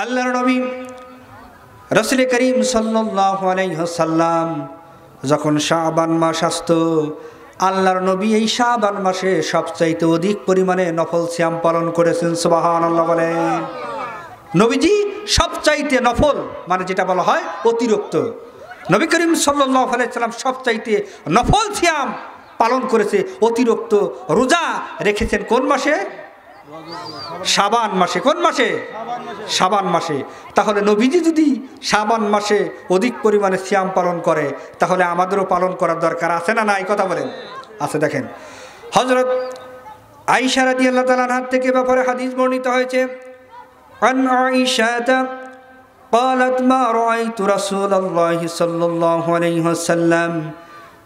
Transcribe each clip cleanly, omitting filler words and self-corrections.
আল্লাহর নবী রাসূল করিম সাল্লাল্লাহু আলাইহি ওয়াসাল্লাম যখন শাবান মাস আসতো, আল্লাহর নবী এই শাবান মাসে সবচাইতে অধিক পরিমাণে নফল সিয়াম পালন করেছেন। সুবহানাল্লাহ বলেন। নবীজি সবচাইতে নফল মানে যেটা বলা হয় অতিরিক্ত, নবী করিম সাল্লাল্লাহু আলাইহি ওয়াসাল্লাম সবচাইতে নফল সিয়াম পালন করেছে, অতিরিক্ত রোজা রেখেছেন কোন মাসে? শাবান মাসে। কোন মাসে? শাবান মাসে। তাহলে নবীজি যদি শাবান মাসে অধিক পরিমাণে সিয়াম পালন করে, তাহলে আমাদেরও পালন করার দরকার আছে না নাই? কথা বলেন। আছে। দেখেন, হযরত আয়েশা রাদিয়াল্লাহু তাআলা আনহা থেকে ব্যাপারে হাদিস বর্ণিত হয়েছে। আন আয়েশাতা قالت ما رأيت رسول الله صلى الله عليه وسلم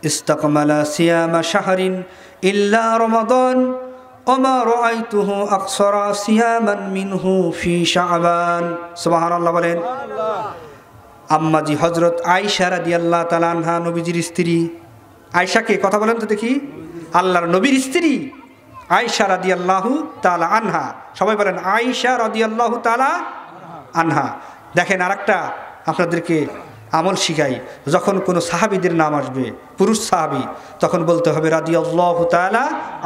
استكمل صيام شهر إلا رمضان وما رأيته أقصر صياما منه في شعبان। سبحان الله বলেন। আম্মাজি হযরত আয়েশা রাদিয়াল্লাহু তাআলা আনহা নবীজির স্ত্রী। আয়েশাকে কথা বলেন তো দেখি। আল্লাহর নবীর স্ত্রী আয়েশা রাদিয়াল্লাহু তাআলা আনহা। সবাই বলেন আয়েশা রাদিয়াল্লাহু তাআলা আনহা। দেখেন, আরেকটা আপনাদেরকে আমল শিখাই। যখন কোনো সাহাবীদের নাম আসবে, পুরুষ সাহাবী, তখন বলতে হবে রাদিয়াল্লাহু তাআলা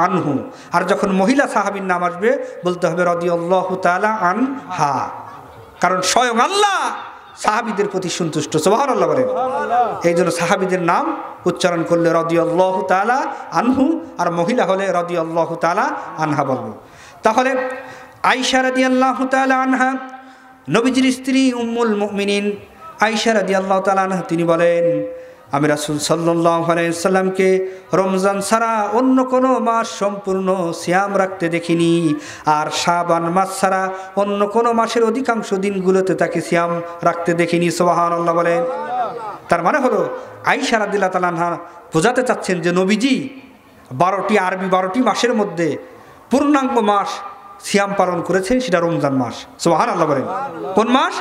আনহু। আর যখন মহিলা সাহাবীর নাম আসবে বলতে হবে রাদিয়াল্লাহু তাআলা আনহা। কারণ স্বয়ং আল্লাহ সাহাবীদের প্রতি সন্তুষ্ট। সুবহানাল্লাহ বলেন। এই জন্য সাহাবীদের নাম উচ্চারণ করলে রাদিয়াল্লাহু তাআলা আনহু, আর মহিলা হলে রাদিয়াল্লাহু তাআলা আনহা বলবো। তাহলে আয়েশা রাদিয়াল্লাহু তাআলা আনহা নবীজির স্ত্রী উম্মুল মুমিনিন আয়েশা রাদিয়াল্লাহু তাআলা আনহা তিনি বলেন, আমি রাসূল সাল্লাল্লাহু আলাইহি ওয়াসাল্লামকে রমজান ছাড়া অন্য কোনো মাস সম্পূর্ণ সিয়াম রাখতে দেখিনি, আর শাবান মাস ছাড়া অন্য কোনো মাসের অধিকাংশ দিনগুলোতে তাকে সিয়াম রাখতে দেখিনি। সুবহানাল্লাহ বলেন। তার মানে হলো আয়েশা রাদিয়াল্লাহু তাআলা আনহা বোঝাতে চাচ্ছেন যে নবীজি 12টি আরবি 12টি মাসের মধ্যে পূর্ণাঙ্গ মাস সিয়াম পালন করেছেন, সেটা রমজান মাস। সুবহানাল্লাহ বলেন। কোন মাস?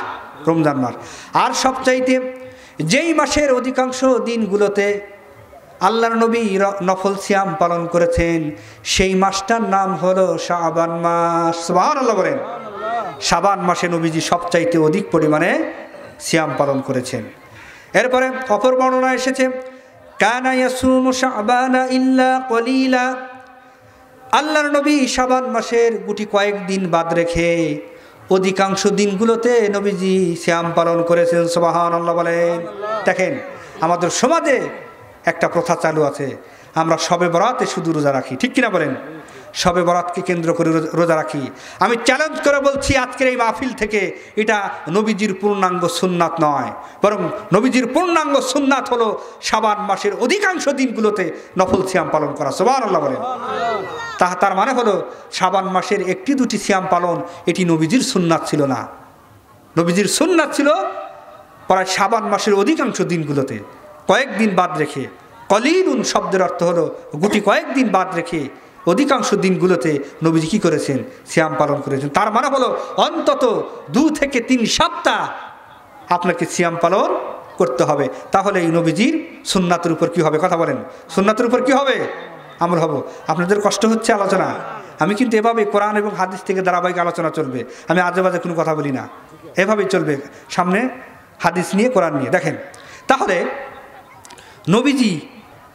রমজান মাস। আর সবচাইতে যেই মাসের অধিকাংশ দিনগুলোতে আল্লাহর নবী নফল সিয়াম পালন করেছেন, সেই মাসটার নাম হলো শাবান মাস। সুবহানাল্লাহ বলেন। শাবান মাসে নবীজি সবচাইতে অধিক পরিমাণে সিয়াম পালন করেছেন। এরপরে অপর বর্ণনা এসেছে, কানা ইয়াসুমু শাবানা ইল্লা কলিলা। আল্লাহর নবী শাবান মাসের গুটি কয়েকদিন বাদ রেখে অধিকাংশ দিনগুলোতে নবীজি সিয়াম পালন করেছেন। সুবহানাল্লাহ বলেন। দেখেন, আমাদের সমাজে একটা প্রথা চালু আছে, আমরা শবে বরাতে শুধু রোজা রাখি, ঠিক কিনা বলেন? শবে বরাতকে কেন্দ্র করে রোজা রাখি। আমি চ্যালেঞ্জ করে বলছি আজকের এই মাহফিল থেকে, এটা নবীজির পূর্ণাঙ্গ সুন্নাত নয়, বরং নবীজির পূর্ণাঙ্গ সুন্নাত হলো শাবান মাসের অধিকাংশ দিনগুলোতে নফল সিয়াম পালন করা। সুবহানাল্লাহ বলেন। তার মানে হলো শাবান মাসের একটি দুটি সিয়াম পালন এটি নবীজির সুন্নাত ছিল না। নবীজির সুন্নাত ছিল প্রায় শাবান মাসের অধিকাংশ দিনগুলোতে কয়েকদিন বাদ রেখে। কলিলুন শব্দের অর্থ হলো গুটি কয়েকদিন বাদ রেখে অধিকাংশ দিনগুলোতে নবীজি কি করেছেন? সিয়াম পালন করেছেন। তার মানে হলো অন্তত 2 থেকে 3 সপ্তাহ আপনাকে সিয়াম পালন করতে হবে, তাহলে এই নবীজির সুন্নাতের উপর কি হবে? কথা বলেন। সুন্নাতের উপর কি হবে? আমল হবো। আপনাদের কষ্ট হচ্ছে আলোচনা, আমি কিন্তু এভাবে কোরআন এবং হাদিস থেকে ধারাবাহিক আলোচনা চলবে, আমি আজে বাজে কোনো কথা বলি না, এভাবেই চলবে, সামনে হাদিস নিয়ে কোরআন নিয়ে। দেখেন, তাহলে নবীজি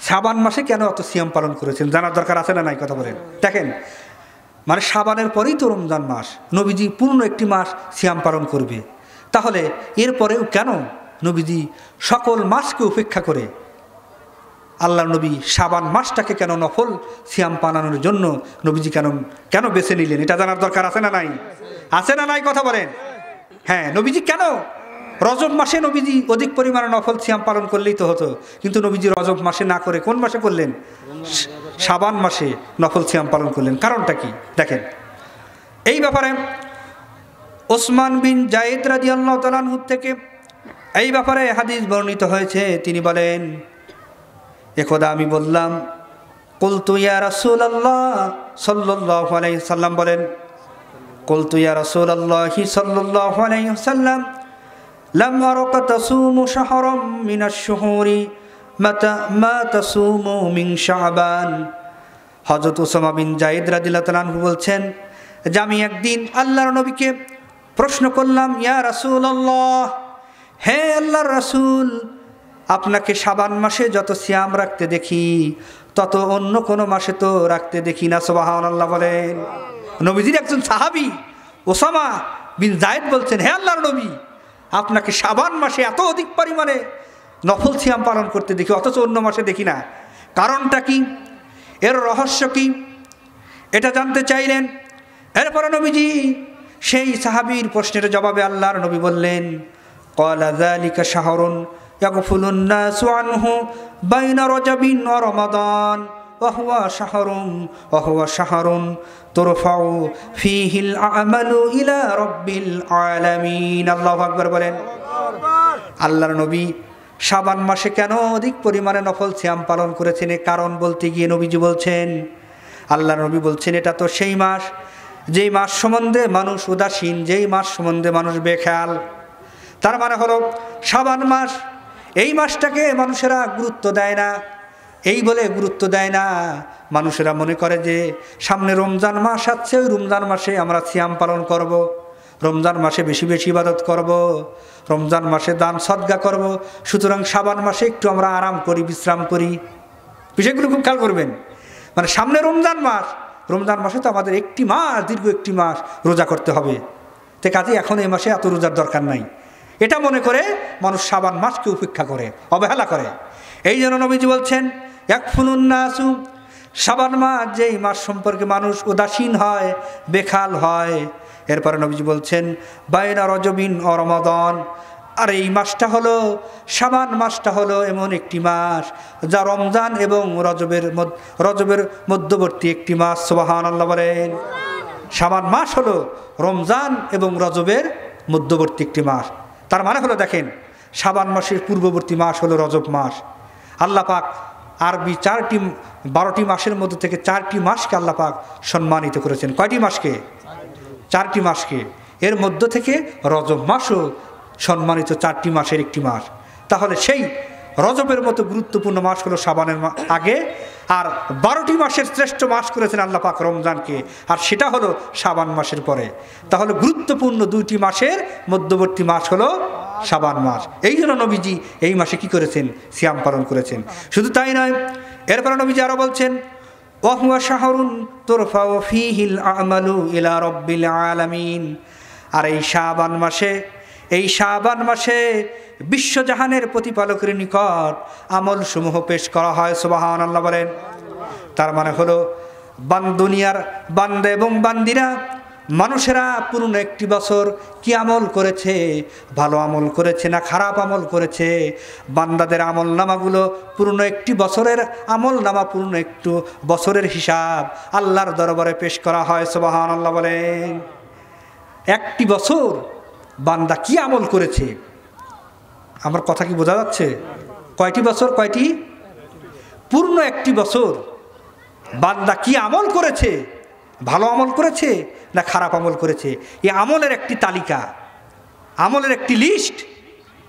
শাবান মাসে কেন অত সিয়াম পালন করেছেন জানার দরকার আছে না নাই? কথা বলেন। দেখেন, মানে শাবানের পরেই তো রমজান মাস, নবীজি পূর্ণ একটি মাস সিয়াম পালন করবে, তাহলে এরপরেও কেন নবীজি সকল মাসকে উপেক্ষা করে আল্লাহর নবী শাবান মাসটাকে কেন নফল সিয়াম পালনের জন্য নবীজি কেন বেছে নিলেন? এটা জানার দরকার আছে না নাই? আছে না নাই? কথা বলেন। হ্যাঁ, নবীজি কেন রজব মাসে নবীজি অধিক পরিমাণে নফল সিয়াম পালন করলেই তো হতো, কিন্তু নবীজি রজব মাসে না করে কোন মাসে করলেন? শাবান মাসে নফল সিয়াম পালন করলেন। কারণটা কি? দেখেন, এই ব্যাপারে ওসমান বিন জায়েদ রাদিয়াল্লাহু তাআলা আনহু থেকে এই ব্যাপারে হাদিস বর্ণিত হয়েছে। তিনি বলেন, একদা আমি বললাম, কুলতু ইয়া রাসূলুল্লাহ সাল্লাল্লাহু আলাইহি সাল্লাম বলেন, কুলতু ইয়া রাসূলুল্লাহ সাল্লাল্লাহু আলাইহি সাল্লাম লাম আরাকা তাসুমু শাহরাম মিনাশ শুহুরি মা তাসুমু মিন শাবান। হযরত ওসামা বিন জায়েদ রাদিয়াল্লাহু তাআলা আনহু বলছেন যে আমি একদিন আল্লাহর নবীকে প্রশ্ন করলাম, ইয়া রাসূলুল্লাহ, হে আল্লাহর রাসূল, আপনাকে শাবান মাসে যত সিয়াম রাখতে দেখি তত অন্য কোনো মাসে তো রাখতে দেখি না। সুবহানাল্লাহ বলেন। নবীজির একজন সাহাবী ওসামা বিন যায়েদ বলছেন, হে আল্লাহর নবী, আপনাকে শাবান মাসে এত অধিক পরিমাণে নফল সিয়াম পালন করতে দেখি অথচ অন্য মাসে দেখি না, কারণটা কি, এর রহস্য কি, এটা জানতে চাইলেন। এরপরে নবীজি সেই সাহাবীর প্রশ্নের জবাবে আল্লাহর নবী বললেন, ক্বালা যালিকা শাহরুন ইয়াগফুলুন নাসু আনহু বাইনা রাজাবিন ওয়া রমাদান ওয়া হুয়া শাহরুন তুরফাউ ফীহিল আমালু ইলা রাব্বিল আলামিন। আল্লাহু আকবার বলেন। আল্লাহর নবী শাবান মাসে কেন অধিক পরিমাণে নফল সিয়াম পালন করেছেন এ কারণ বলতে গিয়ে নবীজি বলছেন, আল্লাহর নবী বলছেন, এটা তো সেই মাস যেই মাস সম্বন্ধে মানুষ উদাসীন, যেই মাস সম্বন্ধে মানুষ বেখেয়াল। তার মানে হলো শাবান মাস, এই মাসটাকে মানুষেরা গুরুত্ব দেয় না। এই বলে গুরুত্ব দেয় না, মানুষেরা মনে করে যে সামনে রমজান মাস আসছে, ওই রমজান মাসে আমরা সিয়াম পালন করব, রমজান মাসে বেশি বেশি ইবাদত করব, রমজান মাসে দান সদকা করব, সুতরাং শাবান মাসে একটু আমরা আরাম করি, বিশ্রাম করি। বিষয়গুলো খুব খেয়াল করবেন। মানে সামনে রমজান মাস, রমজান মাসে তো আমাদের একটি মাস, দীর্ঘ একটি মাস রোজা করতে হবে, তো কাজে এখন এই মাসে এত রোজার দরকার নাই, এটা মনে করে মানুষ শাবান মাসকে উপেক্ষা করে, অবহেলা করে। এই জন্য নবীজি বলছেন, ইয়াগফুলুন নাসু, শাবান মাস যেই মাস সম্পর্কে মানুষ উদাসীন হয়, বেখাল হয়। এরপরে নবীজি বলছেন, বাইনা রজবিন ও রমাদান, আর এই মাসটা হলো, শাবান মাসটা হলো এমন একটি মাস যা রমজান এবং রজবের মধ্যবর্তী একটি মাস। সুবহানাল্লাহ বলেন। শাবান মাস হলো রমজান এবং রজবের মধ্যবর্তী একটি মাস। তার মানে হলো দেখেন, শাবান মাসের পূর্ববর্তী মাস হলো রজব মাস। আল্লাহ পাক আরবি 12টি মাসের মধ্যে থেকে 4টি মাসকে আল্লাহ পাক সম্মানিত করেছেন। কয়টি মাসকে? 4টি মাসকে। এর মধ্য থেকে রজব মাসও সম্মানিত 4টি মাসের একটি মাস। তাহলে সেই রজবের মতো গুরুত্বপূর্ণ মাস হলো শাবানের আগে, আর 12টি মাসের শ্রেষ্ঠ মাস করেছেন আল্লাহ পাক রমজানকে, আর সেটা হলো শাবান মাসের পরে। তাহলে গুরুত্বপূর্ণ 2টি মাসের মধ্যবর্তী মাস হলো শাবান মাস। এই জন্য নবীজি এই মাসে কি করেছেন? সিয়াম পালন করেছেন। শুধু তাই নয়, এরপরে নবীজি আরও বলছেন, ওয়া হুয়া শাহরুন তুরফাউ ফীহিল আমালু ইলা রাব্বিল আলামিন, আর এই শাবান মাসে বিশ্বজাহানের প্রতিপালকের নিকট আমল সমূহ পেশ করা হয়। সুবহানাল্লাহ বলেন। তার মানে হলো দুনিয়ার বান্দা এবং বান্দিরা, মানুষেরা পুরনো একটি বছর কি আমল করেছে, ভালো আমল করেছে না খারাপ আমল করেছে, বান্দাদের আমল নামাগুলো পুরনো একটি বছরের আমল নামা, পুরনো একটু বছরের হিসাব আল্লাহর দরবারে পেশ করা হয়। সুবহানাল্লাহ বলেন। একটি বছর বান্দা কি আমল করেছে, আমার কথা কি বোঝা যাচ্ছে? কয়টি বছর? কয়টি? পূর্ণ একটি বছর বান্দা কি আমল করেছে, ভালো আমল করেছে না খারাপ আমল করেছে, এই আমলের একটি তালিকা, আমলের একটি লিস্ট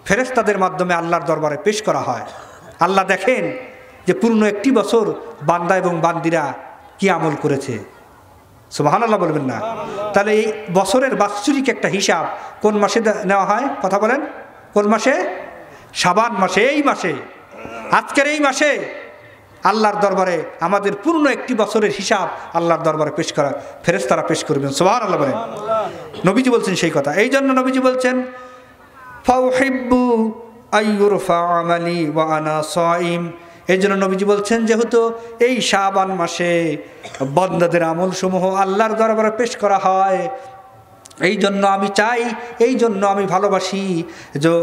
ফেরেশতাদের মাধ্যমে আল্লাহর দরবারে পেশ করা হয়। আল্লাহ দেখেন যে পূর্ণ একটি বছর বান্দা এবং বান্দিরা কি আমল করেছে। সুবহানাল্লাহ বলবেন না? তাহলে এই বছরের বাৎসরিক একটা হিসাব কোন মাসে নেওয়া হয়? কথা বলেন, কোন মাসে? শাবান মাসে। এই মাসে, আজকের এই মাসে আল্লাহর দরবারে আমাদের পূর্ণ একটি বছরের হিসাব আল্লাহর দরবারে পেশ করা, ফেরেশতারা পেশ করবেন। সুবহানাল্লাহ বলেন। নবীজি বলছেন সেই কথা। এই জন্য নবীজি বলছেন, ফাউহিব্বু আইয়ুরফা আমালি ওয়া আনা সাইম। এই জন্য নবীজি বলছেন, যেহেতু এই শাবান মাসে বান্দাদের আমল সমূহ আল্লাহর দরবারে পেশ করা হয়, এই জন্য আমি চাই, এই জন্য আমি ভালোবাসি যে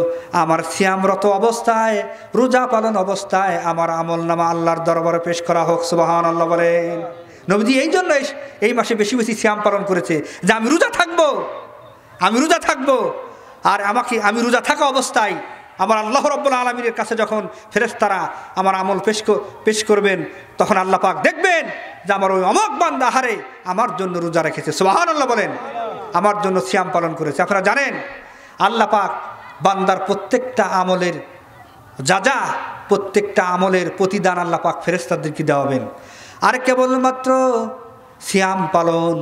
আমার সিয়ামরত অবস্থায়, রোজা পালন অবস্থায় আমার আমল নামা আল্লাহর দরবারে পেশ করা হোক। সুবহানাল্লাহ বলেন। নবীজি এই জন্য এই মাসে বেশি বেশি সিয়াম পালন করেছে, যে আমি রোজা থাকবো, আর আমি রোজা থাকা অবস্থায় আমার আল্লাহ রাব্বুল আলামিনের কাছে যখন ফেরেশতারা আমার আমল পেশ করবেন, তখন আল্লাহ পাক দেখবেন যে আমার ওই অমক বান্দা হারে আমার জন্য রোজা রেখেছে। সুবহানাল্লাহ বলেন। আমার জন্য সিয়াম পালন করেছে। আপনারা জানেন আল্লাহ পাক বান্দার প্রত্যেকটা আমলের প্রত্যেকটা আমলের প্রতিদান আল্লাহ পাক ফেরেশতাদেরকে দেওয়াবেন। আর কেবলমাত্র সিয়াম পালন,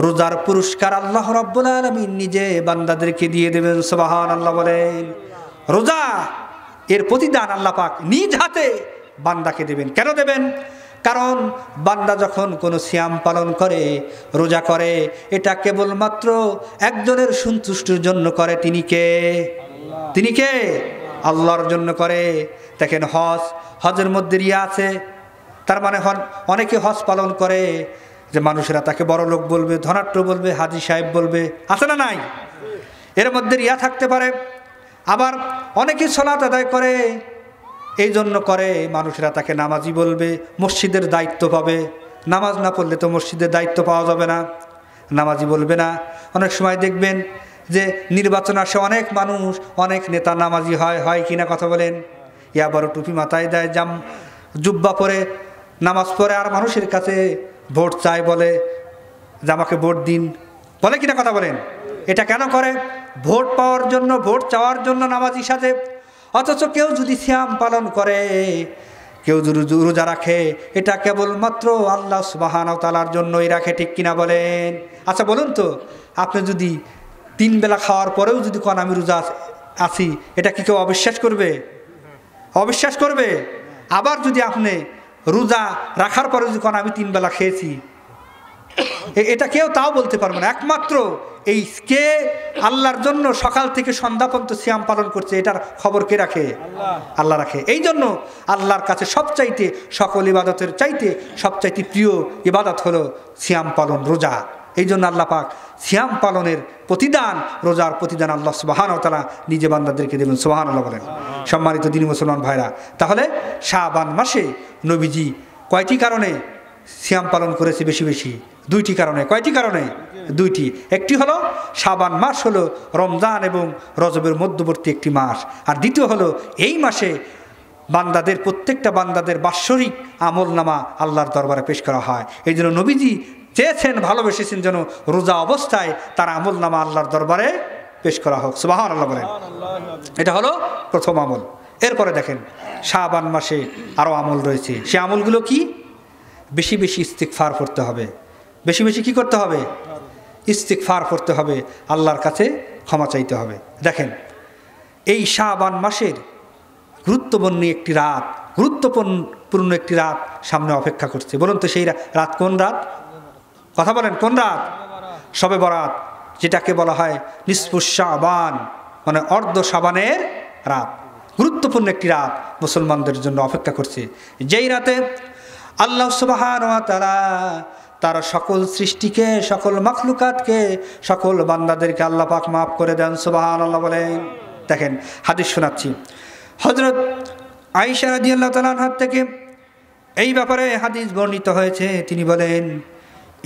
রোজার পুরস্কার আল্লাহ রাব্বুল আলামিন নিজে বান্দাদেরকে দিয়ে দেবেন। সুবহানাল্লাহ বলেন। রোজা এর প্রতিদান আল্লাহ পাক নিজ হাতে বান্দাকে দেবেন। কেন দেবেন? কারণ বান্দা যখন কোনো সিয়াম পালন করে, রোজা করে, এটা কেবলমাত্র একজনের সন্তুষ্টির জন্য করে। তিনি কে? তিনি কে? আল্লাহর জন্য করে। দেখেন হজের মধ্যে রিয়া আছে। তার মানে অনেকে হজ পালন করে যে মানুষেরা তাকে বড় লোক বলবে, ধনাঢ্য বলবে, হাজী সাহেব বলবে, আছে না নাই? এর মধ্যে রিয়া থাকতে পারে। আবার অনেকে সালাত আদায় করে, এই জন্য করে মানুষেরা তাকে নামাজি বলবে, মসজিদের দায়িত্ব পাবে। নামাজ না পড়লে তো মসজিদের দায়িত্ব পাওয়া যাবে না, নামাজি বলবে না। অনেক সময় দেখবেন যে নির্বাচন আসে, অনেক মানুষ, অনেক নেতা নামাজি হয় কিনা কথা বলেন? ইয়া বড় টুপি মাথায় দেয়, জুব্বা পরে নামাজ পড়ে, আর মানুষের কাছে ভোট চায়, বলে যে আমাকে ভোট দিন, বলে কিনা কথা বলেন? এটা কেন করে? ভোট পাওয়ার জন্য, ভোট চাওয়ার জন্য নামাজি সাজে। অথচ কেউ যদি সিয়াম পালন করে, কেউ যদি রোজা রাখে, এটা কেবলমাত্র আল্লাহ সুবহানাহু ওয়া তাআলার জন্যই রাখে। ঠিক কিনা বলেন? আচ্ছা বলুন তো, আপনি যদি 3 বেলা খাওয়ার পরেও যদি কোন আমি রোজা আছি, এটা কি কেউ অবিশ্বাস করবে? অবিশ্বাস করবে। আবার যদি আপনি রোজা রাখার পরে যদি কোন আমি 3 বেলা খেয়েছি, এটা কেউ তাও বলতে পারবে না। একমাত্র এই কে আল্লাহর জন্য সকাল থেকে সন্ধ্যা পর্যন্ত সিয়াম পালন করছে, এটার খবর কে রাখে? আল্লাহ রাখে। এই জন্য আল্লাহর কাছে সবচাইতে, সকল ইবাদতের চাইতে সবচাইতে প্রিয় ইবাদত হলো সিয়াম পালন, রোজা। এই জন্য আল্লাহ পাক সিয়াম পালনের প্রতিদান, রোজার প্রতিদান আল্লাহ সুবহানাহু ওয়া তাআলা নিজে বান্দাদেরকে দেবেন। সুবহানাল্লাহ বলেন। সম্মানিত দিনী মুসলমান ভাইরা, তাহলে শাবান মাসে নবীজি কয়টি কারণে সিয়াম পালন করেছে বেশি বেশি? 2টি কারণে। কয়টি কারণে? 2টি। একটি হলো শাবান মাস হলো রমজান এবং রজবের মধ্যবর্তী একটি মাস, আর দ্বিতীয় হলো এই মাসে বান্দাদের, প্রত্যেকটা বান্দাদের বাৎসরিক আমল নামা আল্লাহর দরবারে পেশ করা হয়। এই জন্য নবীজি চেয়েছেন, ভালোবেসেছেন যেন রোজা অবস্থায় তার আমল নামা আল্লাহর দরবারে পেশ করা হোক। সুবহানাল্লাহ বলেন। এটা হলো প্রথম আমল। এরপরে দেখেন শাবান মাসে আরও আমল রয়েছে। সে আমলগুলো কি? বেশি বেশি ইস্তিগফার করতে হবে। বেশি বেশি কি করতে হবে? ইস্তিগফার করতে হবে, আল্লাহর কাছে ক্ষমা চাইতে হবে। দেখেন এই শাবান মাসের গুরুত্বপূর্ণ একটি রাত সামনে অপেক্ষা করছে। বলুন তো সেই রাত কোন রাত? কথা বলেন, কোন রাত? শবে বরাত, যেটাকে বলা হয় নিসফুশ শাবান, মানে অর্ধ শাবানের রাত। গুরুত্বপূর্ণ একটি রাত মুসলমানদের জন্য অপেক্ষা করছে, যেই রাতে আল্লাহ সুবহানাহু ওয়া তাআলা তার সকল সৃষ্টিকে, সকল মাখলুকাতকে, সকল বান্দাদেরকে আল্লাহ পাক মাফ করে দেন। সুবহানাল্লাহ বলেন। দেখেন হাদিস শোনাচ্ছি, হযরত আয়েশা রাদিয়াল্লাহু তাআলা আনহা থেকে এই ব্যাপারে হাদিস বর্ণিত হয়েছে। তিনি বলেন,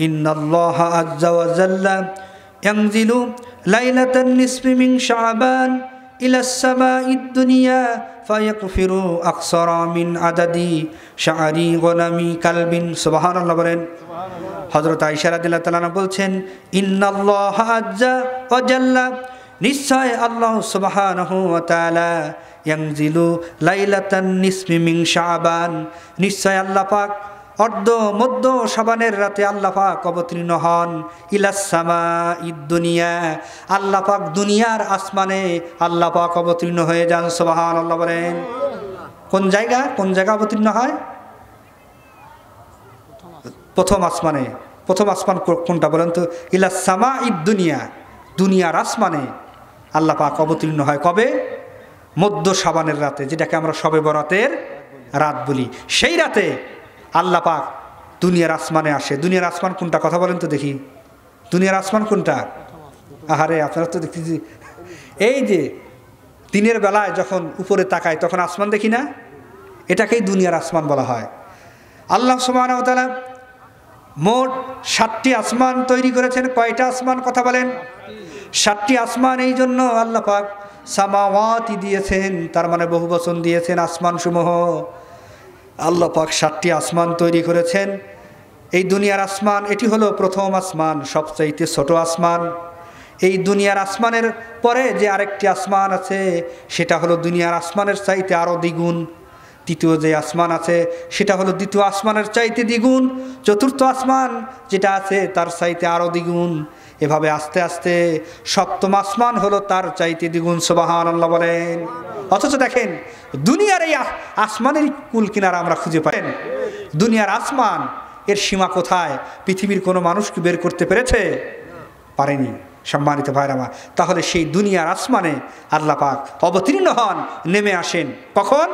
ইন্নাল্লাহা আযজা ওয়া জাল্লা ইয়ানজিলু লাইলাতান নিসফি মিন শাবান ইলাস সামাঈদ দুনিয়া ফায়াগফিরু আকসারা মিন আদাদি শাআরি গনামি কালবিন। সুবহানাল্লাহ বলেন। হযরত আয়েশা রাদিয়াল্লাহু তাআলা বলছেন, ইন্নাল্লাহা আযজা ওয়া জাল্লা, নিশ্চয় আল্লাহ সুবহানাহু ওয়া তাআলা, ইয়ানজিলু লাইলাতান নিসফি মিন শাবান, নিশ্চয় আল্লাহ পাক মধ্য শাবানের রাতে আল্লাহ পাক অবতীর্ণ হন। ইলাস সামাঈদ দুনিয়া, আল্লাহ পাক দুনিয়ার আসমানে আল্লাহ পাক অবতীর্ণ হয়ে যান। সুবহানাল্লাহ বলেন। কোন জায়গা অবতীর্ণ হয়? প্রথম আসমানে। প্রথম আসমান কোনটা বলেন তো? ইলাস সামাঈদ দুনিয়া, দুনিয়ার আসমানে আল্লাহ পাক অবতীর্ণ হয়। কবে? মধ্য শাবানের রাতে, যেটাকে আমরা শবে বরাতের রাত বলি। সেই রাতে আল্লাহ পাক দুনিয়ার আসমানে আসে। দুনিয়ার আসমান কোনটা কথা বলেন তো দেখি? দুনিয়ার আসমান কোনটা? আহারে আপনারা তো দেখতেছি, এই যে দিনের বেলায় যখন উপরে তাকায় তখন আসমান দেখি না, এটাকেই দুনিয়ার আসমান বলা হয়। আল্লাহ সুবহানাহু ওয়া তাআলা মোট 7টি আসমান তৈরি করেছেন। কয়টা আসমান কথা বলেন? 7টি আসমান। এই জন্য আল্লাহ পাক সামাওয়াতি দিয়েছেন, তার মানে বহু বচন দিয়েছেন আসমান সমূহ। আল্লাহ পাক 7টি আসমান তৈরি করেছেন। এই দুনিয়ার আসমান, এটি হলো প্রথম আসমান, সবচাইতে ছোট আসমান। এই দুনিয়ার আসমানের পরে যে আরেকটি আসমান আছে, সেটা হলো দুনিয়ার আসমানের চাইতে আরও দ্বিগুণ। তৃতীয় যে আসমান আছে সেটা হলো দ্বিতীয় আসমানের চাইতে দ্বিগুণ, চতুর্থ আসমান যেটা আছে তার চাইতে আরও দ্বিগুণ, এভাবে আস্তে আস্তে সপ্তম আসমান হলো তার চাইতে দ্বিগুণ। সুবহানাল্লাহ বলেন। অথচ দেখেন দুনিয়ার এই আসমানের কুল কিনারা আমরা খুঁজে পাই। দুনিয়ার আসমান এর সীমা কোথায়? পৃথিবীর কোনো মানুষ কি বের করতে পেরেছে? পারেনি। সম্মানিত ভাইরা আমার, তাহলে সেই দুনিয়ার আসমানে আল্লাহ পাক অবতীর্ণ হন, নেমে আসেন। কখন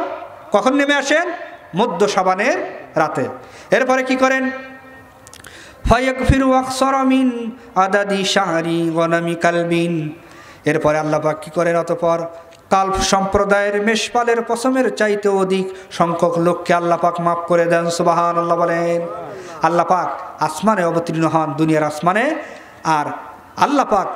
কখন নেমে আসেন? মধ্য শাবানের রাতে। এরপরে কি করেন? ফায়াগফিরু আকসারা মিন আদাদি শাহরি গনামি কালবিন। এরপরে আল্লাহ পাক কি করেন? অতঃপর কাল্প সম্প্রদায়ের মেষপালের পশমের চাইতে অধিক সংখ্যক লোককে আল্লাহ পাক মাফ করে দেন। সুবহানাল্লাহ বলেন। আল্লাহ পাক আসমানে অবতীর্ণ হন, দুনিয়ার আসমানে, আর আল্লাহ পাক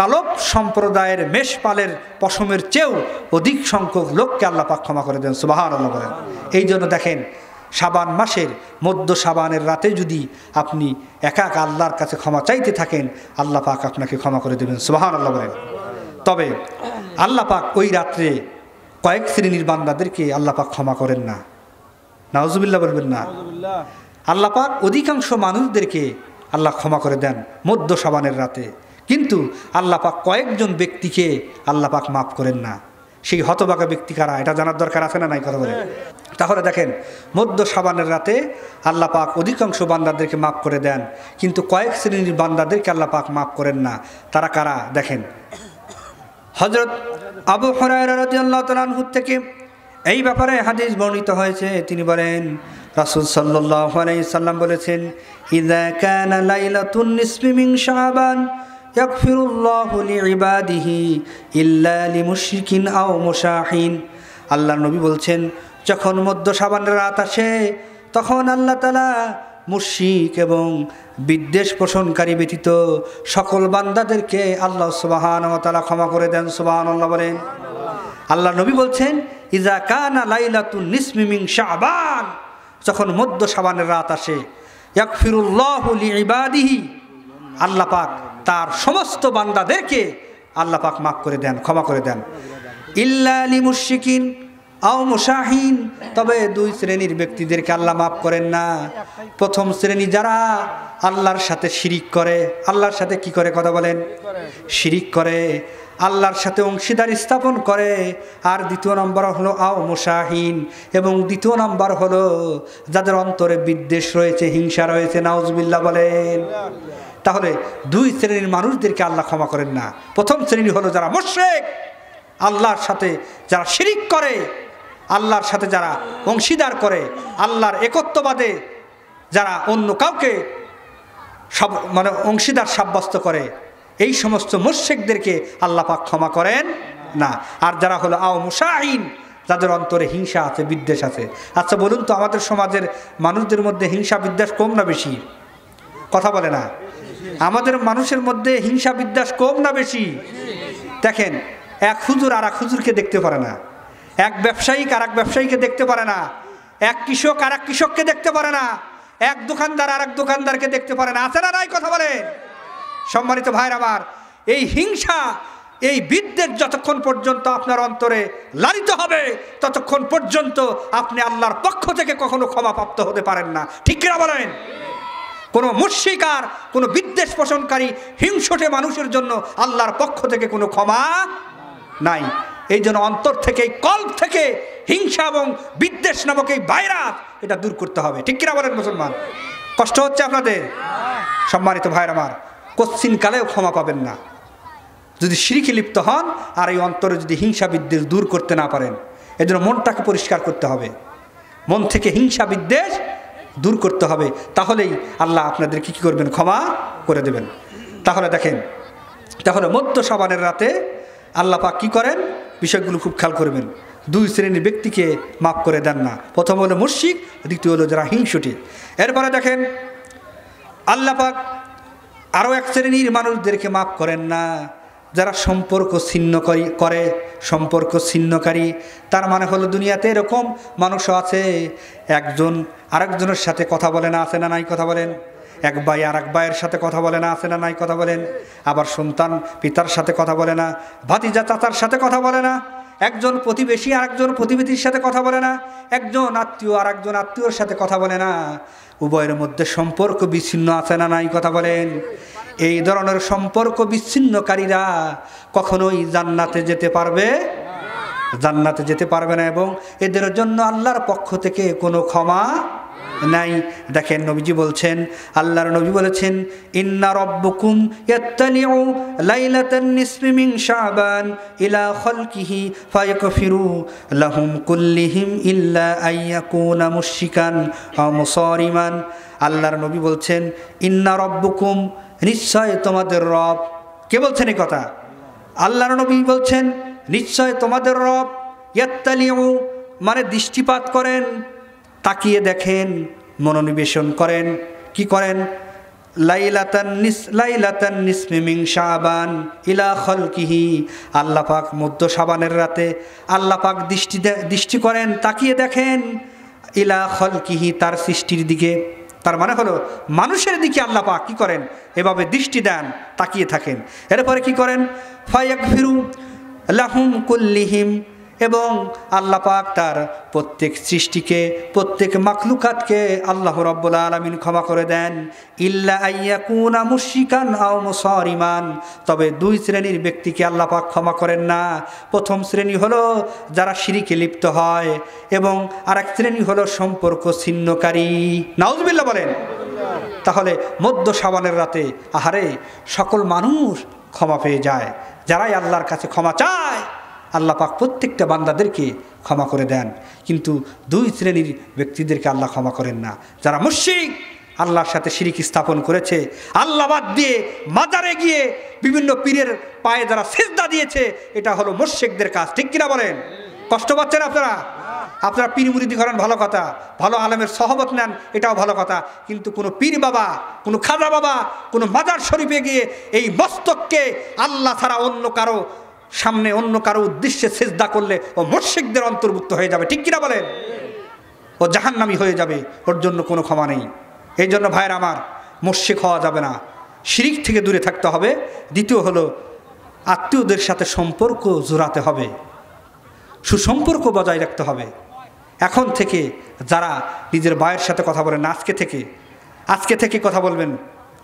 কালব সম্প্রদায়ের মেষপালের পশমের চেয়েও অধিক সংখ্যক লোককে আল্লাহ পাক ক্ষমা করে দেন। সুবহানাল্লাহ বলেন। এই জন্য দেখেন শাবান মাসের মধ্য শাবানের রাতে যদি আপনি একা একা আল্লাহর কাছে ক্ষমা চাইতে থাকেন, আল্লাহ পাক আপনাকে ক্ষমা করে দেবেন। সুবহানাল্লাহ বলেন। তবে আল্লাহ পাক ওই রাত্রে কয়েক শ্রেণীর বান্দাদেরকে আল্লাহ পাক ক্ষমা করেন না। নাউজুবিল্লাহ বলবেন না। আল্লাহ পাক অধিকাংশ মানুষদেরকে আল্লাহ ক্ষমা করে দেন মধ্য শাবানের রাতে, কিন্তু আল্লাহ পাক কয়েকজন ব্যক্তিকে আল্লাহ পাক মাফ করেন না। সেই হতভাগা ব্যক্তি কারা? এটা জানার দরকার আছে না নাই? কথা বলে। তাহলে দেখেন মধ্য শাবানের রাতে আল্লাহ পাক অধিকাংশ বান্দাদেরকে মাফ করে দেন, কিন্তু কয়েক শ্রেণীর বান্দাদেরকে আল্লাহ পাক মাফ করেন না। তারা কারা? দেখেন হযরত আবু হুরায়রা রাদিয়াল্লাহু তাআলা আনহু থেকে এই ব্যাপারে হাদিস বর্ণিত হয়েছে। তিনি বলেন, রাসূল সাল্লাল্লাহু আলাইহি সাল্লাম বলেছেন, ইযা কানা লাইলাতুন নিসফি মিন শাবান ইয়াগফিরুল্লাহু লিইবাদিহি ইল্লা লিমুশরিকিন আও মুশাহিন। আল্লাহর নবী বলছেন, যখন মধ্য শাবানের রাত আসে তখন আল্লাহ তাআলা মুশরিক এবং বিদ্বেষ পোষণকারী ব্যতীত সকল বান্দাদেরকে আল্লাহ সুবহানাহু ওয়া তাআলা ক্ষমা করে দেন। সুবহানাল্লাহ বলেন। আল্লাহ নবী বলছেন, ইযা কানা লাইলাতুন নিসফি মিন শাবান, যখন মধ্য শাবানের রাত আসে, ইয়াগফিরুল্লাহু লিইবাদিহি, আল্লাহ পাক তার সমস্ত বান্দাদেরকে আল্লাহ পাক মাফ করে দেন, ক্ষমা করে দেন। ইল্লা লিমুশরিকিন আও মুশাহিন, তবে দুই শ্রেণীর ব্যক্তিদেরকে আল্লাহ মাফ করেন না। প্রথম শ্রেণী যারা আল্লাহর সাথে শিরিক করে, আল্লাহর সাথে কি করে? কথা বলেন। শিরিক করে, আল্লাহর সাথে অংশীদার স্থাপন করে। আর দ্বিতীয় নম্বর হলো আও মুশাহিন, এবং দ্বিতীয় নম্বর হলো যাদের অন্তরে বিদ্বেষ রয়েছে, হিংসা রয়েছে। নাউজুবিল্লাহ বলেন। তাহলে দুই শ্রেণীর মানুষদেরকে আল্লাহ ক্ষমা করেন না। প্রথম শ্রেণী হলো যারা মুশরিক, আল্লাহর সাথে যারা শিরিক করে, আল্লাহর সাথে যারা অংশীদার করে, আল্লাহর একত্ববাদে যারা অন্য কাউকে অংশীদার সাব্যস্ত করে, এই সমস্ত মুশরিকদেরকে আল্লাহ পাক ক্ষমা করেন না। আর যারা হলো আও মুশাহিন, যাদের অন্তরে হিংসা আছে, বিদ্বেষ আছে। আচ্ছা বলুন তো, আমাদের সমাজের মানুষদের মধ্যে হিংসা বিদ্বেষ কম না বেশি? কথা বলে না। আমাদের মানুষের মধ্যে হিংসা বিদ্বেষ কম না বেশি? দেখেন, এক হুজুর আর এক হুজুরকে দেখতে পারে না, এক ব্যবসায়িক আর এক ব্যবসায়ীকে দেখতে পারে না, এক কৃষক আর এক কৃষককে দেখতে পারে না, এক দোকানদার আর এক দোকানদারকে দেখতে পারে না। আছে না নাই? কথা বলেন। সম্মানিত ভাইরা আমার, এই হিংসা, এই বিদ্বেষ যতক্ষণ পর্যন্ত আপনার অন্তরে লালিত হবে, ততক্ষণ পর্যন্ত আপনি আল্লাহর পক্ষ থেকে কখনো ক্ষমাপ্রাপ্ত হতে পারেন না। ঠিক কিনা বলেন? কোনো মুশরিক আর কোনো বিদ্বেষ পোষণকারী হিংসুটে মানুষের জন্য আল্লাহর পক্ষ থেকে কোনো ক্ষমা নাই। এই জন্য অন্তর থেকে, কল্প থেকে হিংসা এবং বিদ্বেষ নামক এই ভাইরাস, এটা দূর করতে হবে। ঠিক কিনা বলেন মুসলমান? কষ্ট হচ্ছে আপনাদের? সম্মানিত ভাইরা আমার, কচ্ছিন কালেও ক্ষমা পাবেন না যদি শিরকে লিপ্ত হন আর এই অন্তরে যদি হিংসা বিদ্বেষ দূর করতে না পারেন। এই জন্য মনটাকে পরিষ্কার করতে হবে, মন থেকে হিংসা বিদ্বেষ দূর করতে হবে, তাহলেই আল্লাহ আপনাদেরকে কী করবেন? ক্ষমা করে দেবেন। তাহলে দেখেন, তাহলে মধ্য শাবানের রাতে আল্লাহ পাক কী করেন? বিষয়গুলো খুব খেয়াল করবেন। দুই শ্রেণীর ব্যক্তিকে মাফ করে দেন না। প্রথম হলো মুশরিক, দ্বিতীয় হলো যারা হিংসুটে। এরপরে দেখেন আল্লাহ পাক আরও এক শ্রেণীর মানুষদেরকে মাফ করেন না, যারা সম্পর্ক ছিন্ন করে, সম্পর্ক ছিন্নকারী। তার মানে হলো দুনিয়াতে এরকম মানুষও আছে, একজন আরেকজনের সাথে কথা বলে না, আছে না নাই? কথা বলেন। এক ভাই আর এক ভাইয়ের সাথে কথা বলে না, আছে না নাই? কথা বলেন। আবার সন্তান পিতার সাথে কথা বলে না, ভাতিজা চাচার সাথে কথা বলে না। একজন প্রতিবেশী আর একজন প্রতিবেশীর সাথে কথা বলে না, একজন আত্মীয় আর একজন আত্মীয়র সাথে কথা বলে না, উভয়ের মধ্যে সম্পর্ক বিচ্ছিন্ন আছে না নাই? কথা বলেন। এই ধরনের সম্পর্ক বিচ্ছিন্নকারীরা কখনোই জান্নাতে যেতে পারবে না, এবং এদের জন্য আল্লাহর পক্ষ থেকে কোনো ক্ষমা নাই। দেখেন নবীজি বলছেন, আল্লাহর নবী বলেছেন, ইন্না রাব্বুকুম ইয়াত্তালিউ লাইলাতান নিসফি মিন শাবান ইলা খালকিহি ফায়াগফিরু লাহুম কুল্লিহিম ইল্লা আইয়াকুনা মুশরিকান আও মুসারিমান। আল্লাহর নবী বলছেন, ইন্না রাব্বুকুম, নিশ্চয় তোমাদের রব। কে বলছেন এই কথা? আল্লাহর নবী বলছেন, নিশ্চয় তোমাদের রব, ইয়াত্তালিউ মানে দৃষ্টিপাত করেন, তাকিয়ে দেখেন, মনোনিবেশন করেন। কি করেন? লাইলাতান নিসফি মিন শাবান ইলা খালকিহি, আল্লাহ পাক মধ্য শাবানের রাতে আল্লাহ পাক দৃষ্টি করেন, তাকিয়ে দেখেন, ইলা খালকিহি তার সৃষ্টির দিকে। তার মানে হলো মানুষের দিকে আল্লাহ পাক কি করেন? এভাবে দৃষ্টি দেন, তাকিয়ে থাকেন। এরপরে কি করেন? ফায়াগফিরু লাহুম কুল্লিহিম, এবং আল্লাহ পাক তার প্রত্যেক সৃষ্টিকে, প্রত্যেক মাখলুকাতকে আল্লাহ রাব্বুল আলামিন ক্ষমা করে দেন। ইল্লা আইয়াকুনা মুশরিকান আও মুসারিমান, তবে দুই শ্রেণীর ব্যক্তিকে আল্লাহ পাক ক্ষমা করেন না। প্রথম শ্রেণী হলো যারা শিরকে লিপ্ত হয়, এবং আরেক শ্রেণী হলো সম্পর্ক ছিন্নকারী। নাউজুবিল্লাহ বলেন। তাহলে মধ্য শাবানের রাতে আহারে সকল মানুষ ক্ষমা পেয়ে যায়। যারাই আল্লাহর কাছে ক্ষমা চায়, আল্লাহ পাক প্রত্যেকটা বান্দাদেরকে ক্ষমা করে দেন। কিন্তু দুই শ্রেণীর ব্যক্তিদেরকে আল্লাহ ক্ষমা করেন না। যারা মুশরিক, আল্লাহর সাথে শিরিক স্থাপন করেছে, আল্লাহ বাদ দিয়ে মাজারে গিয়ে বিভিন্ন পীরের পায়ে যারা সিজদা দিয়েছে, এটা হলো মুশরিকদের কাজ। ঠিক কিনা বলেন? কষ্ট পাচ্ছেন আপনারা পীর মুরিদি করেন, ভালো কথা, ভালো আলেমের সহবত নেন, এটাও ভালো কথা, কিন্তু কোনো পীর বাবা, কোনো খাজা বাবা, কোনো মাজার শরীফে গিয়ে এই মস্তককে আল্লাহ ছাড়া অন্য কারো সামনে, অন্য কারো উদ্দেশ্যে সিজদা করলে ও মুশরিকদের অন্তর্ভুক্ত হয়ে যাবে। ঠিক কিনা বলেন? ও জাহান্নামী হয়ে যাবে, ওর জন্য কোনো ক্ষমা নেই। এই জন্য ভাইয়ের আমার, মুশরিক হওয়া যাবে না, শিরিক থেকে দূরে থাকতে হবে। দ্বিতীয় হলো আত্মীয়দের সাথে সম্পর্ক জোড়াতে হবে, সুসম্পর্ক বজায় রাখতে হবে। এখন থেকে যারা নিজের ভাইয়ের সাথে কথা বলেন, আজকে থেকে কথা বলবেন,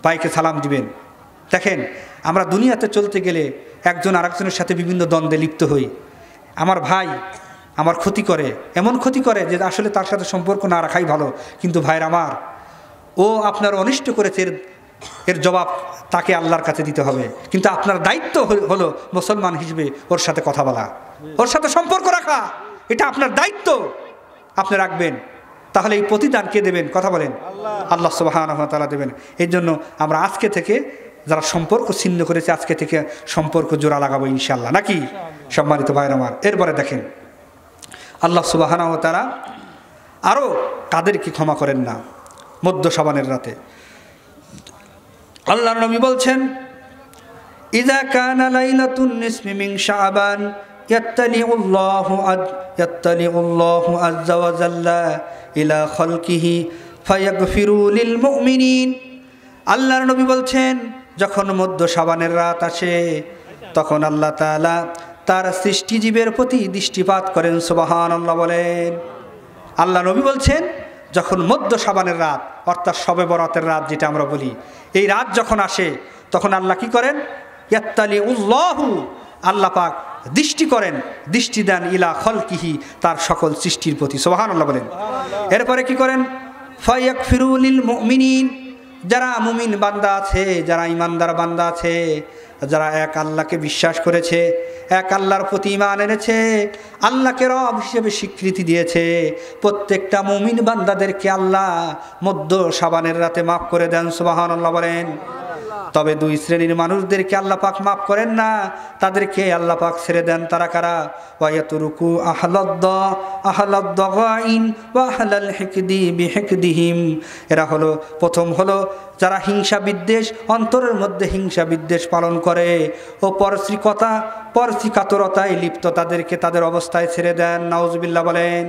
ভাইকে সালাম দিবেন। দেখেন, আমরা দুনিয়াতে চলতে গেলে একজন আরেকজনের সাথে বিভিন্ন দ্বন্দ্বে লিপ্ত হই। আমার ভাই আমার ক্ষতি করে, এমন ক্ষতি করে যে আসলে তার সাথে সম্পর্ক না রাখাই ভালো। কিন্তু ভাইয়ের আমার, ও আপনার অনিষ্ট করেছে, এর জবাব তাকে আল্লাহর কাছে দিতে হবে। কিন্তু আপনার দায়িত্ব হলো মুসলমান হিসেবে ওর সাথে কথা বলা, ওর সাথে সম্পর্ক রাখা, এটা আপনার দায়িত্ব, আপনি রাখবেন। তাহলে এই প্রতিদান কে দেবেন? কথা বলেন, আল্লাহ সুবহানাহু ওয়া তাআলা দেবেন। এই জন্য আমরা আজকে থেকে যারা সম্পর্ক ছিন্ন করেছে, আজকে থেকে সম্পর্ক জোড়া লাগাবো ইনশাআল্লাহ, নাকি? সম্মানিত ভাইরা আমার, এরপরে দেখেন আল্লাহ সুবহানাহু ওয়া তাআলা আরও কাদেরকে ক্ষমা করেন না মধ্য শাবানের রাতে। আল্লাহর নবী বলছেন, ইযা কানা লাইলাতুন নিসফি মিন শাবান ইয়াত্তালিউল্লাহু আযজা ওয়া জাল্লা ইলা খালকিহি ফায়াগফিরু লিল মুমিনিন। আল্লাহর নবী বলছেন, যখন মধ্য শাবানের রাত আসে, তখন আল্লাহ তাআলা তার সৃষ্টিজীবের প্রতি দৃষ্টিপাত করেন। সুবহানাল্লাহ বলেন। আল্লাহ নবী বলছেন, যখন মধ্য শাবানের রাত, অর্থাৎ শবে বরাতের রাত যেটা আমরা বলি, এই রাত যখন আসে, তখন আল্লাহ কি করেন? ইয়াত্তালিউল্লাহু, আল্লাহ পাক দৃষ্টি দেন ইলা খালকিহি, তার সকল সৃষ্টির প্রতি। সুবহানাল্লাহ বলেন। এরপরে কি করেন? ফায়াগফিরু লিল মুমিনিন, যারা মুমিন বান্দা আছে, যারা ইমানদার বান্দা আছে, যারা এক আল্লাহকে বিশ্বাস করেছে, এক আল্লাহর প্রতি ঈমান এনেছে, আল্লাহকে রব হিসেবে স্বীকৃতি দিয়েছে, প্রত্যেকটা মুমিন বান্দাদেরকে আল্লাহ মধ্য শাবানের রাতে মাফ করে দেন। সুবহানাল্লাহ বলেন। তবে দুই শ্রেণীর মানুষদেরকে আল্লাহ পাক মাফ করেন না, তাদেরকে আল্লাহ পাক ছেড়ে দেন। তারা কারা? ওয়ায়াতুরুকু আহলাদ-দাগাইন ওয়া আহলাল হিকদি বিহিকদিহিম। এরা হলো, প্রথম হলো যারা হিংসা বিদ্বেষ, অন্তরের মধ্যে হিংসা বিদ্বেষ পালন করে ও পরশ্রীকাতরতায় লিপ্ত, তাদেরকে তাদের অবস্থায় ছেড়ে দেন। নাউজুবিল্লাহ বলেন।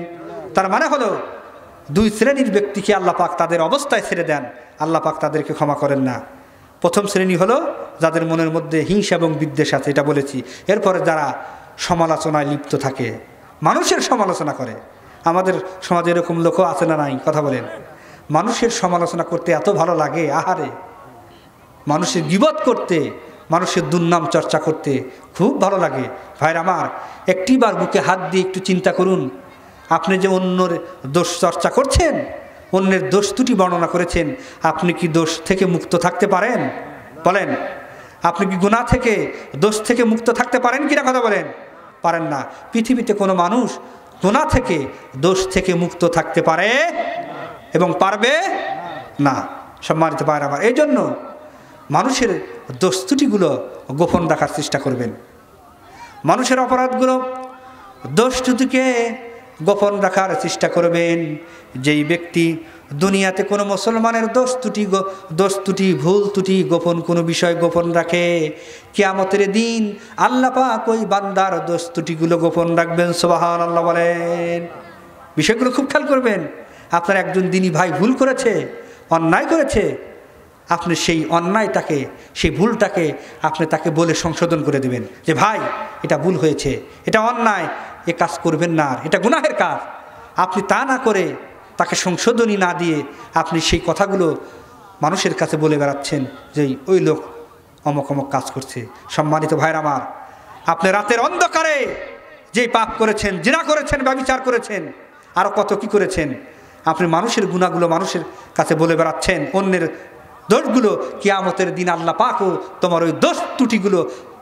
তার মানে হলো দুই শ্রেণীর ব্যক্তিকে আল্লাহ পাক তাদের অবস্থায় ছেড়ে দেন, আল্লাহ পাক তাদেরকে ক্ষমা করেন না। প্রথম শ্রেণী হলো যাদের মনের মধ্যে হিংসা এবং বিদ্বেষ আছে, এটা বলেছি। এরপরে যারা সমালোচনায় লিপ্ত থাকে, মানুষের সমালোচনা করে। আমাদের সমাজে এরকম লোকও আছে না নাই? কথা বলেন। মানুষের সমালোচনা করতে এত ভালো লাগে, আহারে, মানুষের গীবত করতে, মানুষের দুর্নাম চর্চা করতে খুব ভালো লাগে। ভাইরা আমার, একটিবার বুকে হাত দিয়ে একটু চিন্তা করুন, আপনি যে অন্যের দোষ চর্চা করছেন, অন্যের দোষ ত্রুটি বর্ণনা করেছেন, আপনি কি দোষ থেকে মুক্ত থাকতে পারেন? বলেন, আপনি কি গুনাহ থেকে, দোষ থেকে মুক্ত থাকতে পারেন কিনা? কথা বলেন, পারেন না। পৃথিবীতে কোনো মানুষ গুনাহ থেকে, দোষ থেকে মুক্ত থাকতে পারে এবং পারবে না। সম্মানিত ভাইরা আমার, এই জন্য মানুষের দোষ ত্রুটিগুলো গোপন রাখার চেষ্টা করবেন। মানুষের অপরাধগুলো, দোষ ত্রুটিকে গোপন রাখার চেষ্টা করবেন। যেই ব্যক্তি দুনিয়াতে কোনো মুসলমানের দোষ ত্রুটি, ভুল ত্রুটি, গোপন কোনো বিষয় গোপন রাখে, কিয়ামতের দিন আল্লাহ পাক ওই বান্দার দোষ ত্রুটিগুলো গোপন রাখবেন। সুবহানাল্লাহ বলেন। বিষয়গুলো খুব খেয়াল করবেন। আপনার একজন দিনী ভাই ভুল করেছে, অন্যায় করেছে, আপনি সেই অন্যায়টাকে, সেই ভুলটাকে আপনি তাকে বলে সংশোধন করে দেবেন যে ভাই, এটা ভুল হয়েছে, এটা অন্যায়, এ কাজ করবেন না, এটা গুনাহের কাজ। আপনি তা না করে, তাকে সংশোধনী না দিয়ে আপনি সেই কথাগুলো মানুষের কাছে বলে বেড়াচ্ছেন যে ওই লোক অমক অমক কাজ করছে। সম্মানিত ভাইরা আমার, আপনি রাতের অন্ধকারে যেই পাপ করেছেন, জিনা করেছেন, ব্যভিচার করেছেন, আরও কত কি করেছেন, আপনি মানুষের গুনাহগুলো মানুষের কাছে বলে বেড়াচ্ছেন, অন্যের দোষগুলো। কিয়ামতের দিন আল্লাহ পাকও তোমার ওই দোষ ত্রুটিগুলো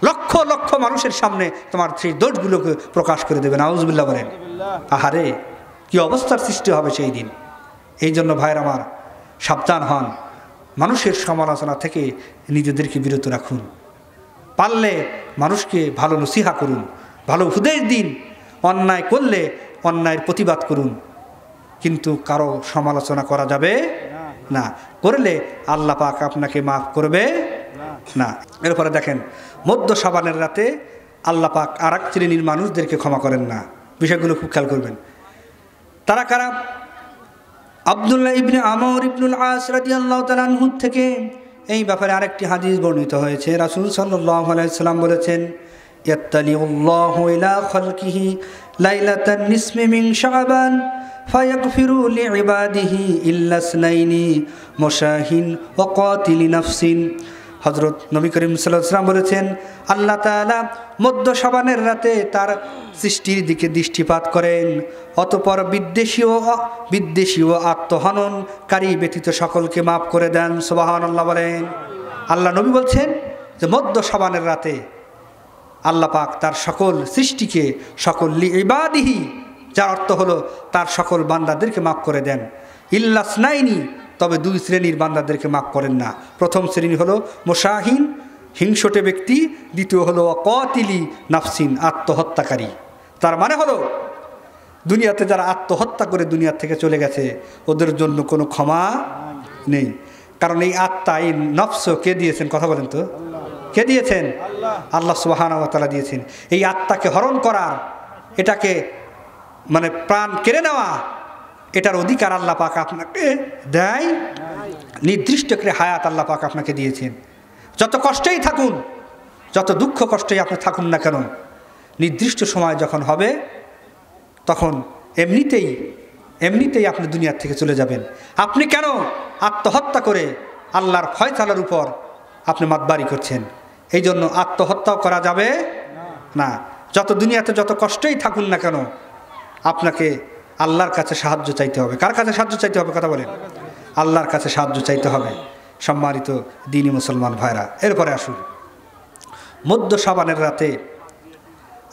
লক্ষ লক্ষ মানুষের সামনে তোমার সেই দোষগুলোকে প্রকাশ করে দেবেন। আউযুবিল্লাহ বলেন। আহারে, কি অবস্থার সৃষ্টি হবে সেই দিন। এই জন্য ভাইয়ের আমার, সাবধান হন, মানুষের সমালোচনা থেকে নিজেদেরকে বিরত রাখুন। পারলে মানুষকে ভালো নসিহা করুন, ভালো উপদেশ দিন। অন্যায় করলে অন্যায়ের প্রতিবাদ করুন, কিন্তু কারো সমালোচনা করা যাবে না। করলে আল্লাহ পাক আপনাকে মাফ করবে না। এরপরে দেখেন, মধ্য শাবানের রাতে আল্লাহ পাক আর এক শ্রেণীর মানুষদেরকে ক্ষমা করেন না। বিষয়গুলো খুব খেয়াল করবেন। তারা কারা? আব্দুল্লাহ ইবনে আমর ইবনুল আস রাদিয়াল্লাহু তাআলা আনহু থেকে এই ব্যাপারে আরেকটি হাদিস বর্ণিত হয়েছে। রাসূল সাল্লাল্লাহু আলাইহি সাল্লাম বলেছেন, ইয়াত্তালিউল্লাহু ইলা খালকিহি লাইলাতান নিসফি মিন শাবান ফায়াগফিরু লিইবাদিহি ইল্লা ইসনাইনি মুশাহিন ওয়া কাতিলি নাফসিন। হযরত নবী করিম সাল্লাল্লাহু আলাইহি ওয়াসাল্লাম বলেছেন, আল্লাহ তাআলা মধ্য শাবানের রাতে তার সৃষ্টির দিকে দৃষ্টিপাত করেন, অতঃপর বিদ্বেষী ও আত্মহননকারী ব্যতীত সকলকে মাফ করে দেন। সুবহানাল্লাহ বলেন। আল্লাহ নবী বলছেন যে মধ্য শাবানের রাতে আল্লাহ পাক তার সকল সৃষ্টিকে, সকল লিইবাদিহি, যার অর্থ হলো তার সকল বান্দাদেরকে মাফ করে দেন, ইল্লা ইসনাইনি, তবে দুই শ্রেণীর বান্দাদেরকে মাফ করেন না। প্রথম শ্রেণী হলো মুশাহিন, হিংসটে ব্যক্তি। দ্বিতীয় হলো কাতিলি নাফসিন, আত্মহত্যাকারী। তার মানে হলো দুনিয়াতে যারা আত্মহত্যা করে দুনিয়া থেকে চলে গেছে, ওদের জন্য কোনো ক্ষমা নেই। কারণ এই আত্মা, এই নফস কে দিয়েছেন? কথা বলেন তো, কে দিয়েছেন? আল্লাহ সুবহানাহু ওয়া তাআলা দিয়েছেন। এই আত্মাকে হরণ করার, এটাকে মানে প্রাণ কেড়ে নেওয়া, এটার অধিকার আল্লাহ পাক আপনাকে দেয়। নির্দিষ্ট করে হায়াত আল্লাহ পাক আপনাকে দিয়েছেন। যত কষ্টেই থাকুন, যত দুঃখ কষ্টেই আপনি থাকুন না কেন, নির্দিষ্ট সময় যখন হবে তখন এমনিতেই আপনি দুনিয়ার থেকে চলে যাবেন। আপনি কেন আত্মহত্যা করে আল্লাহর ফয়সালার উপর আপনি মাতবারি করছেন? এই জন্য আত্মহত্যাও করা যাবে না। যত দুনিয়াতে যত কষ্টেই থাকুন না কেন, আপনাকে আল্লাহর কাছে সাহায্য চাইতে হবে। কার কাছে সাহায্য চাইতে হবে? কথা বলেন। আল্লাহর কাছে সাহায্য চাইতে হবে। সম্মানিত দ্বীনি মুসলমান ভাইরা, এরপরে আসুন, মধ্য শাবানের রাতে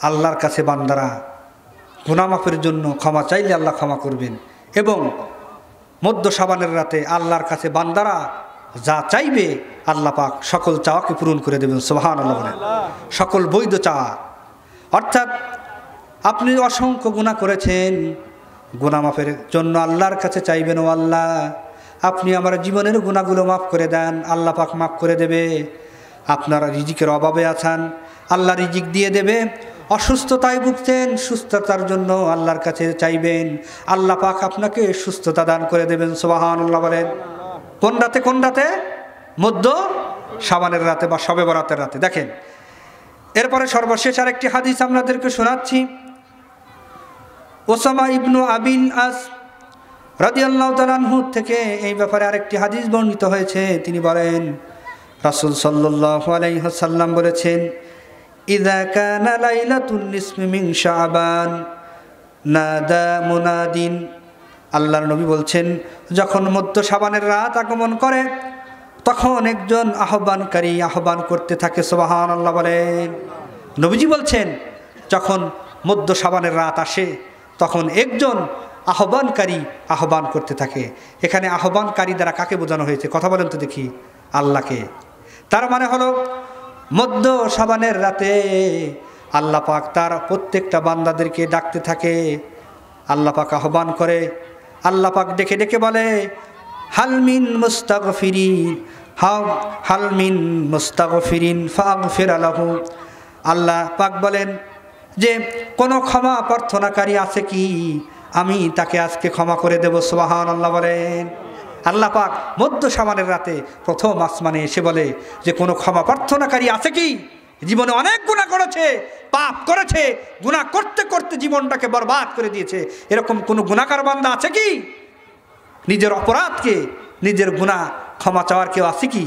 আল্লাহর কাছে বান্দারা গুনাহ মাফের জন্য ক্ষমা চাইলে আল্লাহ ক্ষমা করবেন। এবং মধ্য শাবানের রাতে আল্লাহর কাছে বান্দারা যা চাইবে আল্লাহ পাক সকল চাওয়াকে পূরণ করে দেবেন। সুবহানাল্লাহ বলেন। সকল বৈধ চাওয়া, অর্থাৎ আপনি অসংখ্য গুনাহ করেছেন, গুনাহ মাফের জন্য আল্লাহর কাছে চাইবেন, ও আল্লাহ আপনি আমার জীবনের গুনাহগুলো মাফ করে দেন। আল্লাহ পাক মাফ করে দেবে। আপনারা রিজিকের অভাবে আছেন, আল্লাহ রিজিক দিয়ে দেবে। অসুস্থতায় ভুগছেন, সুস্থতার জন্য আল্লাহর কাছে চাইবেন, আল্লাহ পাক আপনাকে সুস্থতা দান করে দেবেন। সুবহানাল্লাহ বলেন। কোন রাতে? কোন রাতে? মধ্য শাবানের রাতে বা শবে বরাতের রাতে। দেখেন, এরপরে সর্বশেষ আরেকটি হাদিস আপনাদেরকে শোনাচ্ছি। ওসামা ইবনু আবিল আস রাদিয়াল্লাহু তাআলা আনহু থেকে এই ব্যাপারে আরেকটি হাদিস বর্ণিত হয়েছে। তিনি বলেন, রাসূল সাল্লাল্লাহু আলাইহি ওয়াসাল্লাম বলেছেন, ইযা কানা লাইলাতুন নিসফি মিন শাবান নাদা মুনাদিন। আল্লাহর নবী বলছেন, যখন মধ্য শাবানের রাত আগমন করে তখন একজন আহ্বানকারী আহ্বান করতে থাকে। সুবহানাল্লাহ বলেন। নবীজি বলছেন, যখন মধ্য শাবানের রাত আসে তখন একজন আহ্বানকারী আহ্বান করতে থাকে। এখানে আহ্বানকারী দ্বারা কাকে বোঝানো হয়েছে? কথা বলেন তো দেখি। আল্লাহকে। তার মানে হলো মধ্য শাবানের রাতে আল্লাহ পাক তার প্রত্যেকটা বান্দাদেরকে ডাকতে থাকে। আল্লাহ পাক আহ্বান করে, আল্লাহ পাক ডেকে ডেকে বলে, হালমিন মুস্তাগফিরিন, হালমিন মুস্তাগফিরিন ফাগফির লাহু। আল্লাহ পাক বলেন যে কোনো ক্ষমা প্রার্থনাকারী আছে কি, আমি তাকে আজকে ক্ষমা করে দেব। সুবহানাল্লাহ বলেন। আল্লাহ পাক মধ্য শাবানের রাতে প্রথম আসমানে এসে বলে যে কোনো ক্ষমা প্রার্থনাকারী আছে কি? জীবনে অনেক গুনাহ করেছে, পাপ করেছে, গুনাহ করতে করতে জীবনটাকে বরবাদ করে দিয়েছে, এরকম কোনো গুনাহগার বান্দা আছে কি? নিজের অপরাধকে, নিজের গুনাহ ক্ষমা চাওয়ার কেউ আছে কি?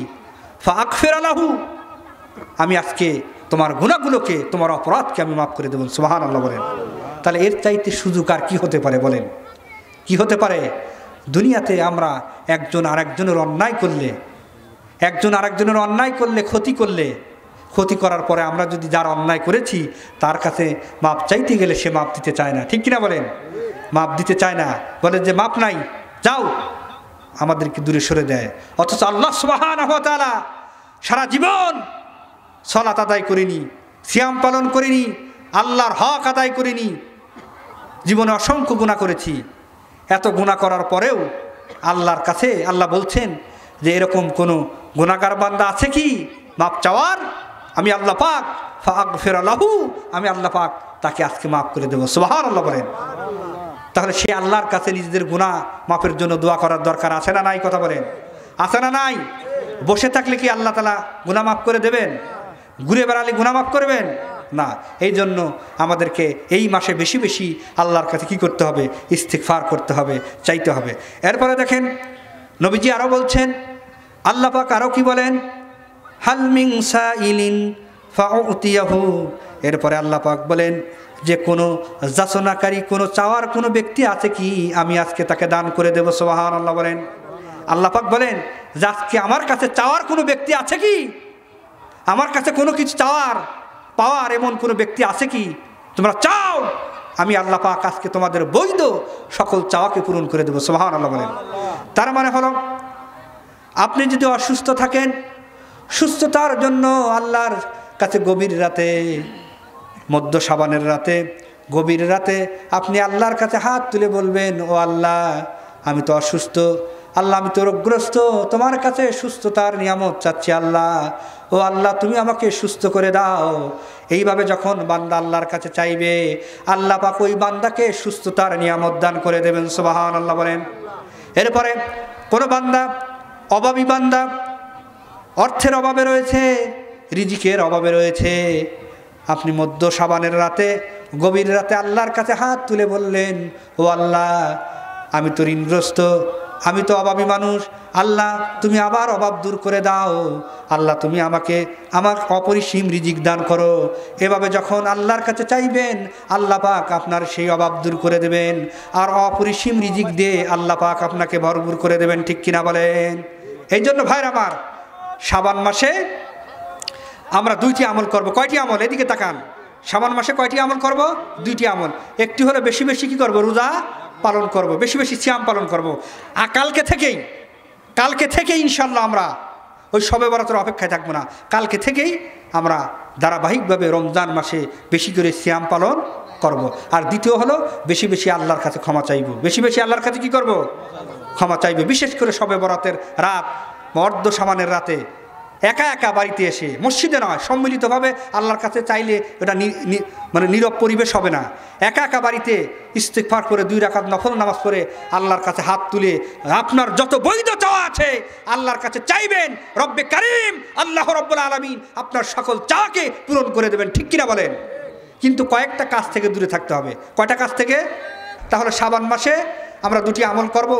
ফাগফির লাহু, আমি আজকে তোমার গুনাহগুলোকে, তোমার অপরাধকে আমি মাফ করে দেব। সুবহানাল্লাহ বলেন। তাহলে এর চাইতে সুযোগ আর কি হতে পারে বলেন? কি হতে পারে? দুনিয়াতে আমরা একজন আরেকজনের অন্যায় করলে, একজন আরেকজনের অন্যায় করলে, ক্ষতি করলে, ক্ষতি করার পরে আমরা যদি যার অন্যায় করেছি তার কাছে মাপ চাইতে গেলে সে মাপ দিতে চায় না। ঠিক কিনা বলেন? মাপ দিতে চায় না, বলে যে মাপ নাই, যাও, আমাদেরকে দূরে সরে দেয়। অথচ আল্লাহ সুবহানাহু ওয়া তাআলা সারা জীবন সালাত আদায় করিনি, সিয়াম পালন করিনি, আল্লাহর হক আদায় করিনি, জীবনে অসংখ্য গুনাহ করেছি। এত গুনাহ করার পরেও আল্লাহর কাছে আল্লাহ বলছেন যে এরকম কোনো গুনাহগার বান্দা আছে কি মাপ চাওয়ার? আমি আল্লাহ পাক ফাগফির লাহু, আমি আল্লাহ পাক তাকে আজকে মাফ করে দেব। সুবহানাল্লাহ বলেন। তাহলে সে আল্লাহর কাছে নিজেদের গুনাহ মাফের জন্য দোয়া করার দরকার আছে না নাই? কথা বলেন, আছে না নাই? বসে থাকলে কি আল্লাহ তাআলা গুনাহ মাফ করে দেবেন? ঘুরে বেড়ালে গুনাহ মাফ করবেন না। এই জন্য আমাদেরকে এই মাসে বেশি বেশি আল্লাহর কাছে কি করতে হবে? ইস্তিগফার করতে হবে, চাইতে হবে। এরপরে দেখেন নবীজি আরও বলছেন, আল্লাহ পাক আরও কি বলেন, হাল মিন সাইলিন ফাউতিয়াহু। এরপরে আল্লাহ পাক বলেন যে কোনো যাচনাকারী, কোনো চাওয়ার কোনো ব্যক্তি আছে কি, আমি আজকে তাকে দান করে দেব। সুবহানাল্লাহ বলেন। আল্লাহ পাক বলেন যে আজকে আমার কাছে চাওয়ার কোনো ব্যক্তি আছে কি? আমার কাছে কোনো কিছু চাওয়ার পাওয়ার এমন কোনো ব্যক্তি আছে কি? তোমরা চাও, আমি আল্লাহ পাক আজকে তোমাদের বৈধ সকল চাওয়াকে পূরণ করে দেব। সুবহানাল্লাহ বলেন। তার মানে হলো আপনি যদি অসুস্থ থাকেন, সুস্থতার জন্য আল্লাহর কাছে গভীর রাতে, মধ্য শাবানের রাতে, গভীর রাতে আপনি আল্লাহর কাছে হাত তুলে বলবেন, ও আল্লাহ, আমি তো অসুস্থ, আল্লাহ আমি তো রোগগ্রস্ত, তোমার কাছে সুস্থতার নিয়ামত চাচ্ছি আল্লাহ, ও আল্লাহ তুমি আমাকে সুস্থ করে দাও। এইভাবে যখন বান্দা আল্লাহর কাছে চাইবে, আল্লাহ পাক ওই বান্দাকে সুস্থতার নিয়ামত দান করে দেবেন। সুবহানাল্লাহ বলেন। এরপরে কোনো বান্দা অভাবী বান্দা, অর্থের অভাবে রয়েছে, রিজিকের অভাবে রয়েছে, আপনি মধ্য শাবানের রাতে, গভীর রাতে আল্লাহর কাছে হাত তুলে বললেন, ও আল্লাহ, আমি তো ঋণগ্রস্ত, আমি তো অভাবী মানুষ, আল্লাহ তুমি আবার অভাব দূর করে দাও, আল্লাহ তুমি আমাকে আমার অপরিসীম রিজিক দান করো। এভাবে যখন আল্লাহর কাছে চাইবেন, আল্লাহ পাক আপনার সেই অভাব দূর করে দেবেন, আর অপরিসীম রিজিক দিয়ে আল্লাহ পাক আপনাকে ভরপুর করে দেবেন। ঠিক কিনা বলেন? এই জন্য ভাইরা আমার, শাবান মাসে আমরা দুইটি আমল করব। কয়টি আমল? এদিকে তাকান। শাবান মাসে কয়টি আমল করব? দুইটি আমল। একটি হলো বেশি বেশি কি করব? রোজা পালন করব, বেশি বেশি সিয়াম পালন করব। আর কালকে থেকেই ইনশাল্লাহ আমরা ওই শবে বরাতের অপেক্ষায় থাকবো না। কালকে থেকেই আমরা ধারাবাহিকভাবে রমজান মাসে বেশি করে সিয়াম পালন করব। আর দ্বিতীয় হলো বেশি বেশি আল্লাহর কাছে ক্ষমা চাইব। বেশি বেশি আল্লাহর কাছে কি করব? ক্ষমা চাইবে। বিশেষ করে শবে বরাতের রাত, মর্দ শাবানের রাতে একা একা বাড়িতে এসে, মসজিদে নয়, সম্মিলিতভাবে আল্লাহর কাছে চাইলে এটা মানে নীরব পরিবেশ হবে না। একা একা বাড়িতে ইস্তিগফার করে 2 রাকাত নফল নামাজ পড়ে আল্লাহর কাছে হাত তুলে আপনার যত বৈধ চাওয়া আছে আল্লাহর কাছে চাইবেন। রব্বে কারীম আল্লাহ রব্বুল আলামিন আপনার সকল চাওয়াকে পূরণ করে দেবেন, ঠিক কিনা বলেন? কিন্তু কয়েকটা কাজ থেকে দূরে থাকতে হবে। কয়টা কাজ থেকে? তাহলে শাবান মাসে আমরা 2টি আমল করব,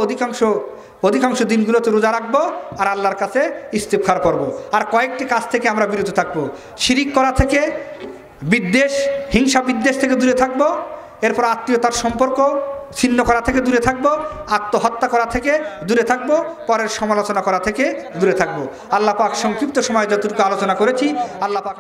অধিকাংশ দিনগুলোতে রোজা রাখবো আর আল্লাহর কাছে ইস্তিগফার করব। আর কয়েকটি কাজ থেকে আমরা বিরত থাকবো। শিরিক করা থেকে, বিদ্বেষ, হিংসা বিদ্বেষ থেকে দূরে থাকবো। এরপর আত্মীয়তার সম্পর্ক ছিন্ন করা থেকে দূরে থাকবো, আত্মহত্যা করা থেকে দূরে থাকবো, পরের সমালোচনা করা থেকে দূরে থাকবো। আল্লাহ পাক সংক্ষিপ্ত সময় যতটুকু আলোচনা করেছি, আল্লাহ পাক